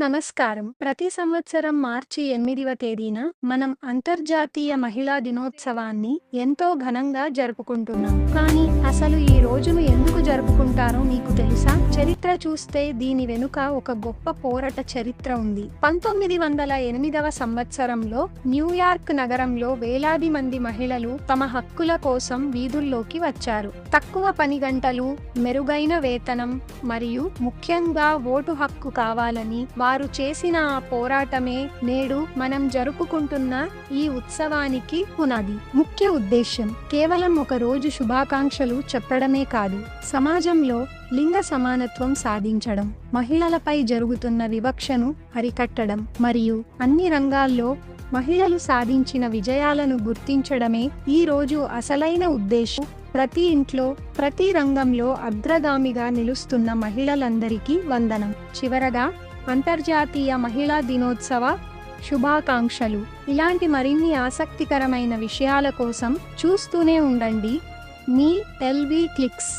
నమస్కారం. ప్రతి సంవత్సరం మార్చి 8వ తేదీన మనం అంతర్జాతీయ మహిళా దినోత్సవాన్ని ఎంతో ఘనంగా జరుపుకుంటున్నాం. కానీ అసలు ఈ రోజును ఎందుకు జరుపుకుంటారో మీకు తెలుసా? చరిత్ర చూస్తే దీని వెనుక ఒక గొప్ప పోరాట చరిత్ర ఉంది. 1908వ సంవత్సరంలో న్యూయార్క్ నగరంలో వేలాది మంది మహిళలు తమ హక్కుల కోసం వీధుల్లోకి వచ్చారు. తక్కువ పని గంటలు, మెరుగైన వేతనం మరియు ముఖ్యంగా ఓటు హక్కు కావాలని వారు చేసిన ఆ పోరాటమే నేడు మనం జరుపుకుంటున్న ఈ ఉత్సవానికి పునాది. ముఖ్య ఉద్దేశం కేవలం ఒక రోజు శుభాకాంక్షలు చెప్పడమే కాదు, సమాజంలో లింగ సమానత్వం సాధించడం, మహిళలపై జరుగుతున్న వివక్షను అరికట్టడం మరియు అన్ని రంగాల్లో మహిళలు సాధించిన విజయాలను గుర్తించడమే ఈ రోజు అసలైన ఉద్దేశం. ప్రతి ఇంట్లో, ప్రతి రంగంలో అగ్రగామిగా నిలుస్తున్న మహిళలందరికీ వందనం. చివరగా అంతర్జాతీయ మహిళా దినోత్సవ శుభాకాంక్షలు. ఇలాంటి మరిన్ని ఆసక్తికరమైన విషయాల కోసం చూస్తూనే ఉండండి మీ ఎల్బీ క్లిక్స్.